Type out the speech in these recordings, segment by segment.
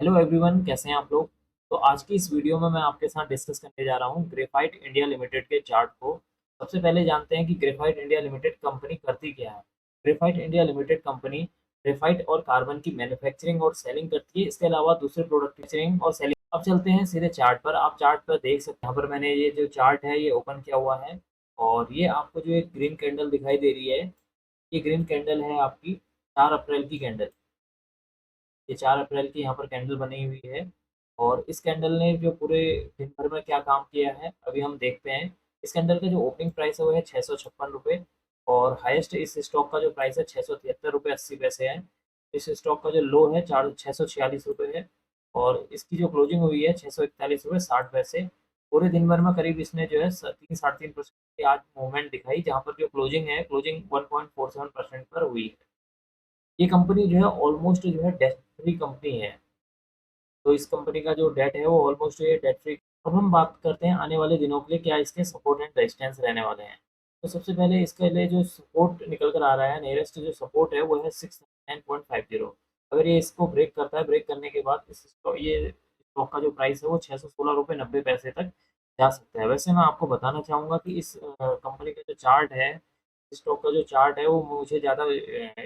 Hello everyone, कैसे हैं आप लोग। तो आज की इस वीडियो में मैं आपके साथ डिस्कस करने जा रहा हूं ग्रेफाइट इंडिया लिमिटेड के चार्ट को। सबसे पहले जानते हैं कि ग्रेफाइट इंडिया लिमिटेड कंपनी करती क्या है। Graphite India limited company graphite और कार्बन की मैन्युफैक्चरिंग और सेलिंग करती है। इसके अलावा दूसरे प्रोडक्ट मैन्युफैक्चरिंग और सेलिंग। अब चलते हैं सीधे चार्ट पर। आप चार्ट पर देख सकते हैं, यहाँ पर मैंने ये जो चार्ट है ये ओपन किया हुआ है। और ये आपको जो एक ग्रीन कैंडल दिखाई दे रही है, ये ग्रीन कैंडल है आपकी 4 अप्रैल की कैंडल। ये 4 अप्रैल की यहाँ पर कैंडल बनी हुई है। और इस कैंडल ने जो पूरे दिन भर में क्या काम किया है अभी हम देखते हैं। इस कैंडल का जो ओपनिंग प्राइस है वो है 656 रुपये। और हाईएस्ट इस स्टॉक का जो प्राइस है 673 रुपये 80 पैसे है। इस स्टॉक का जो लो है 646 रुपये है। और इसकी जो क्लोजिंग हुई है 641 रुपये 60 पैसे। पूरे दिन भर में करीब इसने जो है 3-3.5% की आज मूवमेंट दिखाई, जहाँ पर जो क्लोजिंग है, क्लोजिंग 1.47% पर हुई है। ये कंपनी जो है ऑलमोस्ट जो है डेट फ्री कंपनी है। तो इस कंपनी का जो डेट है वो ऑलमोस्ट ये डेट फ्री। अब हम बात करते हैं आने वाले दिनों के लिए क्या इसके सपोर्ट एंड रेजिस्टेंस रहने वाले हैं। तो सबसे पहले इसके लिए जो सपोर्ट निकल कर आ रहा है, नियरेस्ट जो सपोर्ट है वो है 69.50। अगर ये इसको ब्रेक करता है, ब्रेक करने के बाद ये स्टॉक का जो प्राइस है वो 616 रुपये 90 पैसे तक जा सकता है। वैसे मैं आपको बताना चाहूँगा कि इस कंपनी का जो चार्ट है, स्टॉक का जो चार्ट है वो मुझे ज़्यादा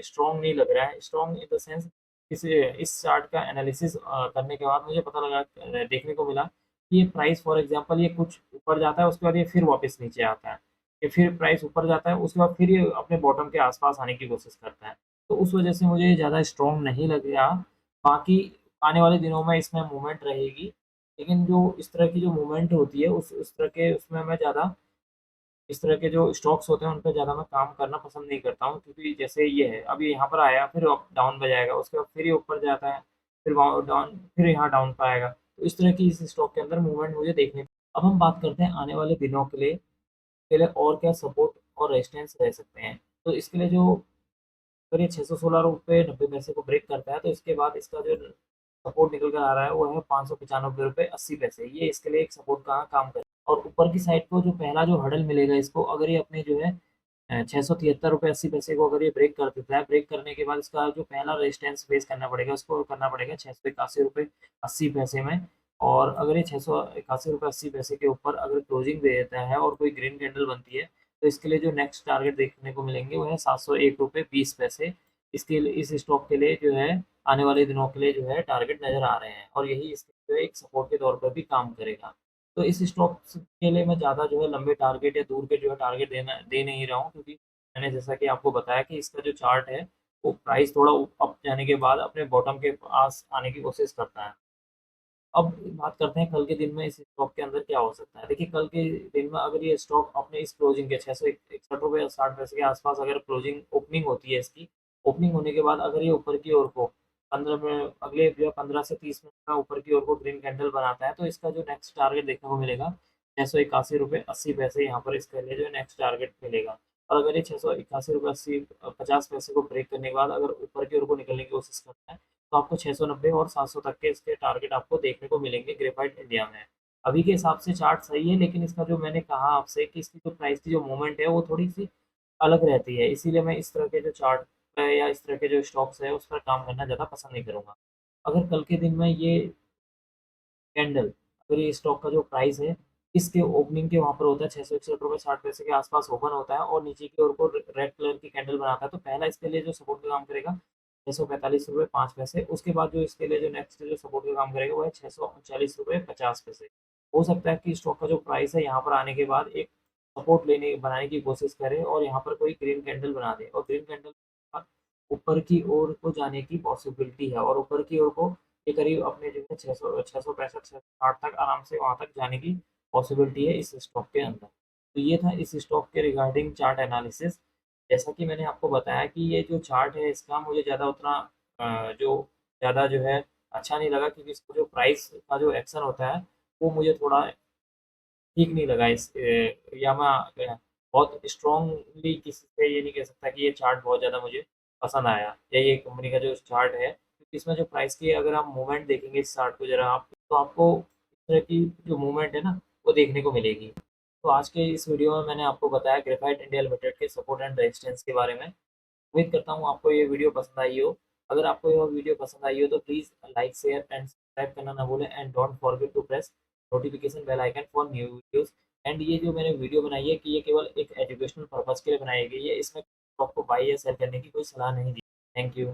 स्ट्रॉन्ग नहीं लग रहा है। स्ट्रॉन्ग इन द सेंस इस चार्ट का एनालिसिस करने के बाद मुझे पता लगा, देखने को मिला कि ये प्राइस फॉर एग्जांपल ये कुछ ऊपर जाता है, उसके बाद ये फिर वापस नीचे आता है। ये फिर प्राइस ऊपर जाता है, उसके बाद फिर ये अपने बॉटम के आस-पास आने की कोशिश करता है। तो उस वजह से मुझे ज़्यादा स्ट्रॉन्ग नहीं लग रहा। बाकी आने वाले दिनों में इसमें मूवमेंट रहेगी, लेकिन जो इस तरह की जो मूवमेंट होती है उस तरह के उसमें मैं ज़्यादा इस तरह के जो स्टॉक्स होते हैं उन पे ज़्यादा मैं काम करना पसंद नहीं करता हूँ, क्योंकि जैसे ये है, अब ये यहाँ पर आया फिर अप डाउन पे जाएगा, उसके बाद फिर ये ऊपर जाता है, फिर वहाँ डाउन, फिर यहाँ डाउन पे आएगा। तो इस तरह की इस स्टॉक के अंदर मूवमेंट मुझे देखने। अब हम बात करते हैं आने वाले दिनों के लिए और क्या सपोर्ट और रेजिस्टेंस रह सकते हैं। तो इसके लिए जो अगर ये 616 रुपये 90 पैसे को ब्रेक करता है तो इसके बाद इसका जो सपोर्ट निकल कर आ रहा है वो है 595 रुपये 80 पैसे। ये इसके लिए एक सपोर्ट का काम करे। और ऊपर की साइड को जो पहला जो हर्डल मिलेगा इसको, अगर ये अपने जो है 673 रुपये 80 पैसे को अगर ये ब्रेक कर देता है, ब्रेक करने के बाद इसका जो पहला रेजिस्टेंस फेस करना पड़ेगा, उसको करना पड़ेगा 681 रुपये 80 पैसे में। और अगर ये 681 रुपये 80 पैसे के ऊपर अगर क्लोजिंग दे देता है और कोई ग्रीन कैंडल बनती है, तो इसके लिए जो नेक्स्ट टारगेट देखने को मिलेंगे वो है 701 रुपये 20 पैसे। इसके लिए इस स्टॉक के लिए जो है आने वाले दिनों के लिए जो है टारगेट नज़र आ रहे हैं, और यही इसके जो है एक सपोर्ट के तौर पर भी काम करेगा। तो इस स्टॉक के लिए मैं ज़्यादा जो है लंबे टारगेट या दूर के जो है टारगेट दे नहीं रहा हूँ, क्योंकि मैंने जैसा कि आपको बताया कि इसका जो चार्ट है वो प्राइस थोड़ा अप जाने के बाद अपने बॉटम के पास आने की कोशिश करता है। अब बात करते हैं कल के दिन में इस स्टॉक के अंदर क्या हो सकता है। देखिए, कल के दिन में अगर ये स्टॉक अपने इस क्लोजिंग के 661 रुपये 60 पैसे के आसपास अगर क्लोजिंग ओपनिंग होती है, इसकी ओपनिंग होने के बाद अगर ये ऊपर की ओर को 15 में अगले जो 15 से 30 मिनट में ऊपर की ओर को ग्रीन कैंडल बनाता है, तो इसका जो नेक्स्ट टारगेट देखने को मिलेगा 681 रुपये 80 पैसे। यहाँ पर इसके लिए जो नेक्स्ट टारगेट मिलेगा। और अगर ये 681 रुपये 80 50 पैसे को ब्रेक करने के बाद अगर ऊपर की ओर को निकलने की कोशिश करता है, तो आपको 690 और 700 तक के इसके टारगेट आपको देखने को मिलेंगे ग्रेफाइट इंडिया में। अभी के हिसाब से चार्ट सही है, लेकिन इसका जो मैंने कहा आपसे कि इसकी जो प्राइस की जो मूवमेंट है वो थोड़ी-सी अलग रहती है। इसीलिए मैं इस तरह के जो चार्ट पे या इस तरह के जो स्टॉक्स है उस पर काम करना ज़्यादा पसंद नहीं करूँगा। अगर कल के दिन में ये कैंडल, अगर ये स्टॉक का जो प्राइस है, इसके ओपनिंग के वहाँ पर होता है 661 रुपए 60 पैसे के आसपास ओपन होता है और नीचे की ओर को रेड कलर की कैंडल बनाता है, तो पहला इसके लिए जो सपोर्ट का काम करेगा 645 रुपए 5 पैसे। उसके बाद जो इसके लिए जो नेक्स्ट जो सपोर्ट का काम करेगा वो है 639 रुपए 50 पैसे। हो सकता है कि स्टॉक का जो प्राइस है यहाँ पर आने के बाद एक सपोर्ट लेने बनाने की कोशिश करे और यहाँ पर कोई ग्रीन कैंडल बना दे, और ग्रीन कैंडल ऊपर की ओर को जाने की पॉसिबिलिटी है, और ऊपर की ओर को ये करीब अपने जो है 665 660 तक आराम से वहाँ तक जाने की पॉसिबिलिटी है इस स्टॉक के अंदर। तो ये था इस स्टॉक के रिगार्डिंग चार्ट एनालिसिस। जैसा कि मैंने आपको बताया कि ये जो चार्ट है इसका मुझे ज़्यादा उतना जो ज़्यादा जो है अच्छा नहीं लगा, क्योंकि इसका जो प्राइस का जो एक्शन होता है वो मुझे थोड़ा ठीक नहीं लगा। या मैं बहुत स्ट्रॉन्गली किसी से ये नहीं कह सकता कि ये चार्ट बहुत ज़्यादा मुझे पसंद आया या ये कंपनी का जो चार्ट है, क्योंकि इसमें जो प्राइस की अगर आप मूवमेंट देखेंगे इस चार्ट को ज़रा आप, तो आपको इस तरह की जो मूवमेंट है ना वो देखने को मिलेगी। तो आज के इस वीडियो में मैंने आपको बताया ग्रेफाइट इंडिया लिमिटेड के सपोर्ट एंड रेजिस्टेंस के बारे में। उम्मीद करता हूँ आपको ये वीडियो पसंद आई हो। अगर आपको यह वीडियो पसंद आई हो तो please like share and subscribe करना ना भूलें and don't forget to press notification bell icon for new videos. And ये जो मैंने वीडियो बनाई है कि ये केवल एक एजुकेशनल पर्पज़ के लिए बनाई गई है, इसमें आपको बाय या सेल करने की कोई सलाह नहीं दी। Thank you.